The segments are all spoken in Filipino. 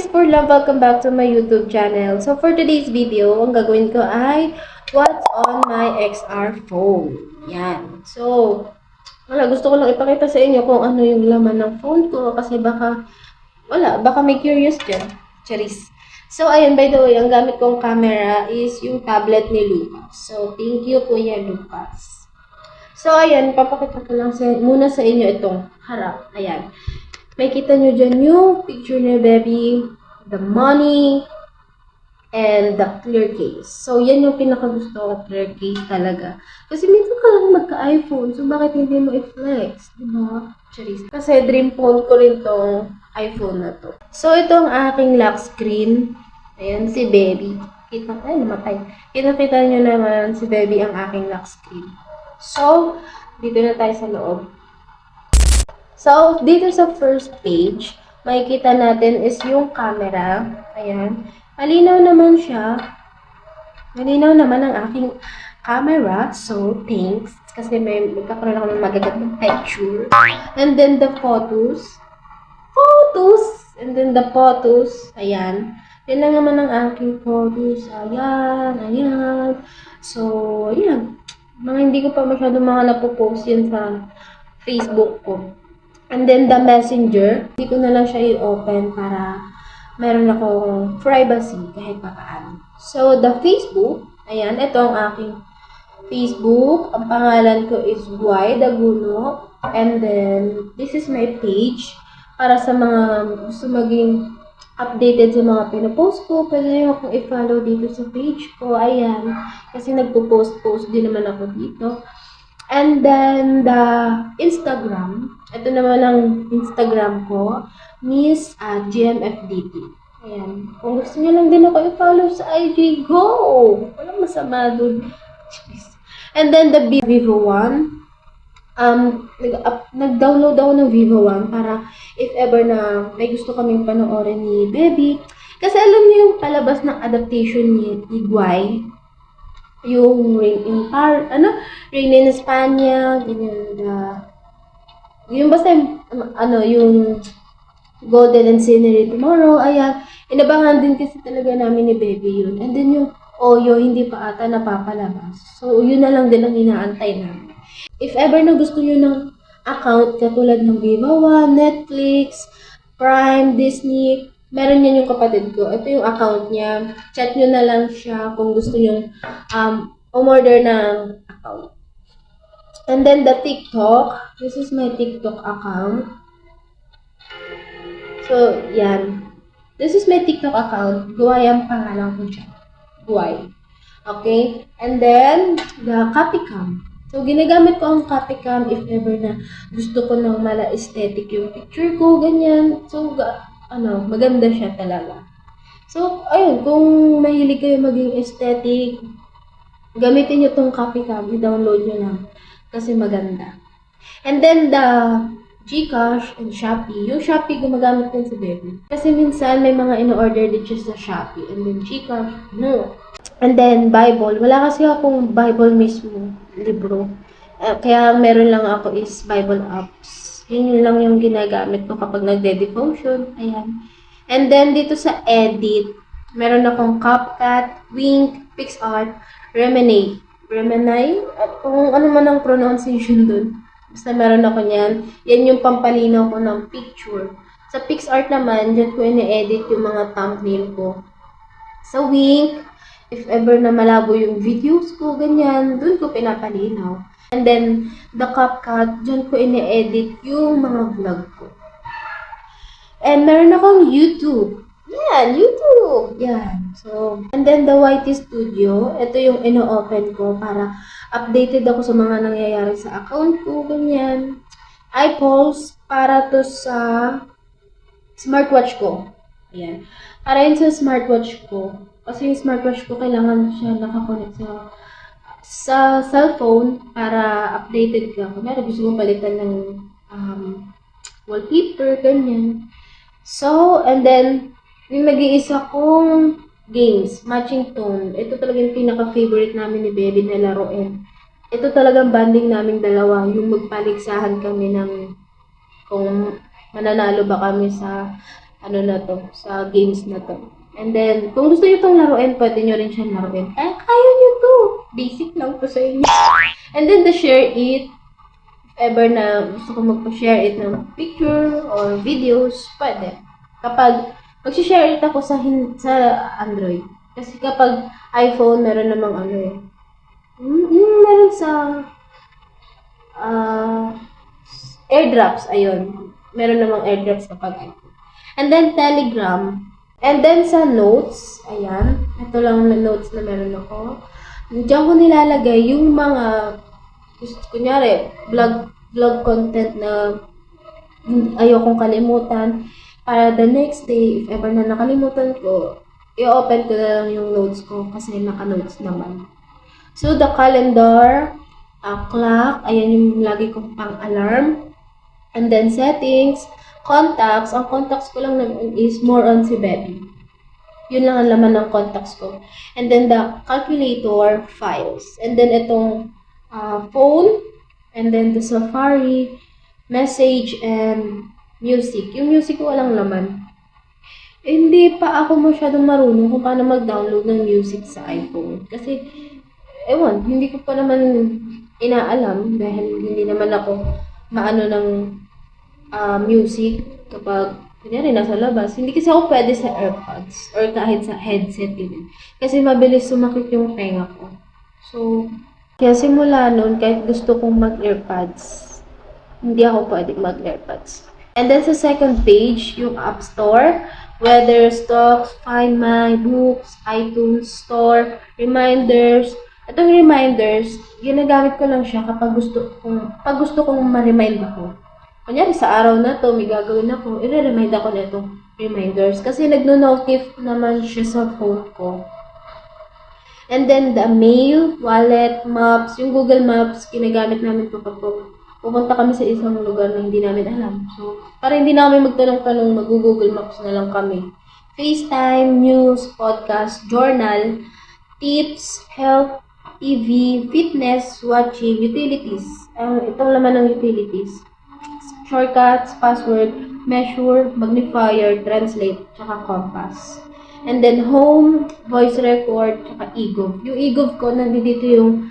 for love, welcome back to my YouTube channel. So for today's video, ang gagawin ko ay what's on my XR phone. Yan. So, gusto ko lang ipakita sa inyo kung ano yung laman ng phone ko kasi baka may curious dyan. Charis. So, ayun, by the way, ang gamit kong camera is yung tablet ni Lucas. So, thank you, Kuya Lucas. So, ayan, papakita ko lang muna sa inyo itong harap. Ayan. May kita nyo dyan yung picture ni baby, the money, and the clear case. So, yan yung pinakagusto ko, clear case talaga. Kasi minsan ka lang magka-iPhone, so bakit hindi mo i-flex? Diba? Charis. Kasi dream phone ko rin tong iPhone na to. So, ito ang aking lock screen. Ayan, si baby. Namatay. Kita nyo naman si baby ang aking lock screen. So, dito na tayo sa loob. So, dito sa first page, makikita natin is yung camera. Ayan. Malinaw naman siya. Malinaw naman ang aking camera. So, thanks. Kasi magkakaroon ako ng magagandang picture. And then the photos. And then the photos. Ayan. Yan lang naman ang aking photos. Ayan. So, ayan. Hindi ko pa masyado napopost yan sa Facebook ko. And then the messenger, hindi ko na lang siya i-open para meron akong privacy kahit pa paano. So, the Facebook, ayan, ito ang aking Facebook. Ang pangalan ko is Y Daguno. And then, this is my page. Para sa mga gusto maging updated sa mga pinopost ko, pwede nyo akong i-follow dito sa page ko. Ayan. Kasi nagpo-post din naman ako dito. And then, the Instagram. Ito naman ang Instagram ko. Miss GMFDT. Ayan. Kung gusto nyo lang din ako i-follow sa IG, go! Walang masama dun. And then, the Vivo One. Nag-download ako ng Vivo One para if ever na may gusto kaming panoorin ni Baby. Kasi alam niyo yung palabas ng adaptation ni Guy. Yung Rain in España, ganyan, yung basta, yung Golden and Scenery Tomorrow, ayan, inabangan din kasi talaga namin ni Baby yun. And then yung Oyo, hindi pa ata napapalabas. So, yun na lang din ang inaantay namin. If ever na gusto nyo ng account, katulad ng Viva One, Netflix, Prime, Disney, meron yan yung kapatid ko. Ito yung account niya. Chat nyo na lang siya kung gusto nyo umorder ng account. And then the TikTok. This is my TikTok account. So, yan. This is my TikTok account. Guay ang pangalan ko dyan. Guay. Okay? And then, the Capicam. So, ginagamit ko ang Capicam if ever na gusto ko ng mala aesthetic yung picture ko, ganyan. So, maganda siya talaga. So, ayun, kung mahilig kayo maging aesthetic, gamitin nyo tong Capicam, i-download nyo lang. Kasi maganda. And then, the Gcash and Shopee. Yung Shopee, gumagamit din si Baby. Kasi minsan, may mga in-order din siya sa Shopee. And then, Gcash, no. And then, Bible. Wala kasi akong Bible mismo, libro. Kaya meron lang ako is Bible apps. Yun lang yung ginagamit ko kapag nagde-devotion. Ayan. And then, dito sa edit, meron akong CapCut, Wink, PixArt, Remini. At kung ano man ang pronunciation dun. Basta meron ako niyan. Yan yung pampalinaw ko ng picture. Sa PixArt naman, dyan ko ini-edit yung mga thumbnail ko. Sa Wink, if ever na malabo yung videos ko, ganyan, dun ko pinapalinaw. And then, the CapCut, dyan ko ini-edit yung mga vlog ko. And meron akong YouTube. Yan, YouTube. Yan. So, and then the YT Studio, ito yung ino-open ko para updated ako sa mga nangyayari sa account ko, ganyan. iPulse, para to sa smartwatch ko. Ayan. Para yun sa smartwatch ko. Kasi yung smartwatch ko, kailangan siya nakakonect sa cellphone para updated ka. Kung gusto mo palitan ng wallpaper, ganyan. So, and then, yung nag-iisa kong games, Matching Tone. Ito talaga yung pinaka-favorite namin ni Baby na laruin. Ito talagang banding naming dalawa. Yung magpaligsahan kami ng kung mananalo ba kami sa ano na to, sa games na to. And then, kung gusto nyo itong laruin, pwede nyo rin siya laruin. Kaya nyo to. Basic lang to sa inyo. And then, the share it. If ever na gusto ko magpa-share it ng picture or videos, pwede. Kapag mag-share it ako sa Android. Kasi kapag iPhone, meron namang ano eh. Meron sa airdrops, ayun. Meron namang airdrops kapag iPhone. And then, Telegram. And then, sa notes, ayan. Ito lang na notes na meron ako. Diyan ko nilalagay yung mga, kunyari, vlog content na ayokong kalimutan. Para the next day, if ever na nakalimutan ko, i-open ko na lang yung notes ko kasi naka-notes naman. So, the calendar, clock, ayan yung lagi kong pang-alarm. And then, settings, contacts. Ang contacts ko lang naman is more on si Baby. Yun lang ang laman ng contacts ko. And then, the calculator, files. And then, itong phone. And then, the Safari, message, and music. Yung music ko walang laman. Hindi pa ako masyadong marunong kung paano mag-download ng music sa iPhone. Kasi, ewan, hindi ko pa naman inaalam dahil hindi naman ako maano ng music kapag kunyari nasa labas. Hindi kasi ako pwede sa AirPods or kahit sa headset din. Kasi mabilis sumakit yung tenga ko. So, kaya simula noon, kahit gusto kong mag-AirPods, hindi ako pwede mag-AirPods. And then sa second page, yung App Store, Weather, Stocks, Find My, Books, iTunes Store, Reminders. Itong reminders, ginagamit ko lang siya kapag gusto kong ma-remind ako. Kunyari, sa araw na to, may gagawin ako, i-remind ako na itong reminders. Kasi nagno-notif naman siya sa phone ko. And then, the mail, wallet, maps, yung Google Maps, ginagamit namin ito kapag pupunta kami sa isang lugar na hindi namin alam. So, para hindi na kami magtanong-tanong, mag-Google Maps na lang kami. FaceTime, news, podcast, journal, tips, health, TV, fitness, watching, utilities. Itong laman ng utilities. Shortcuts, password, measure, magnifier, translate, tsaka compass. And then home, voice record, tsaka eGov. Yung eGov ko, nandito yung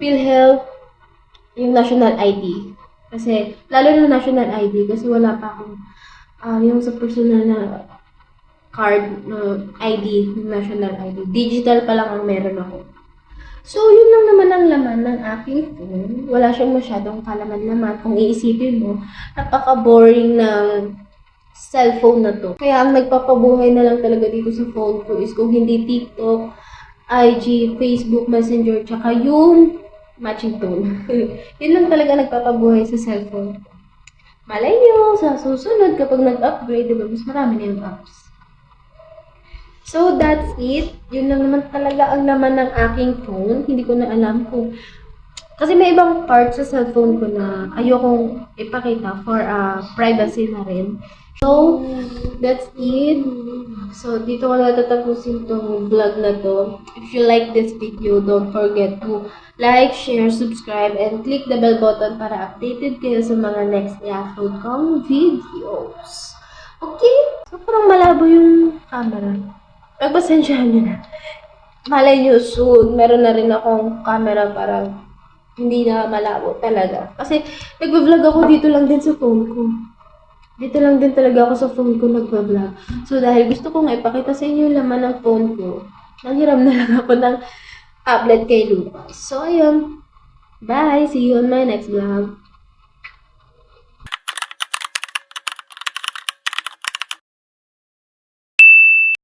PhilHealth, yung national ID. Kasi, lalo na national ID, kasi wala pa akong yung sa personal na card, ID, national ID. Digital pa lang ang meron ako. So, yun lang naman ang laman ng aking phone. Wala siyang masyadong kalaman-laman. Kung iisipin mo, napaka-boring ng cellphone na to. Kaya ang nagpapabuhay na lang talaga dito sa phone ko is kung hindi TikTok, IG, Facebook, Messenger, tsaka yung matching tone. Yun lang talaga nagpapabuhay sa cellphone. Malay nyo, sa susunod kapag nag-upgrade, diba, mas marami na yung apps. So, that's it. Yun lang naman talaga ang laman ng aking phone. Hindi ko na alam kung... Kasi may ibang parts sa cellphone ko na ayokong ipakita for privacy na rin. So, that's it. So, dito ko na tatapusin itong vlog na to. If you like this video, don't forget to like, share, subscribe, and click the bell button para updated kayo sa mga next i-upload kong videos. Okay? So, parang malabo yung camera. Pagpasensyahan nyo na. Malay nyo soon, meron na rin akong camera para hindi na malabo talaga. Kasi nagbablog ako dito lang din sa phone ko. Dito lang din talaga ako sa phone ko nagbablog. So dahil gusto ko nga ipakita sa inyo yung laman ng phone ko, nanghiram na lang ako ng tablet kay Lucas. So ayun. Bye! See you on my next vlog.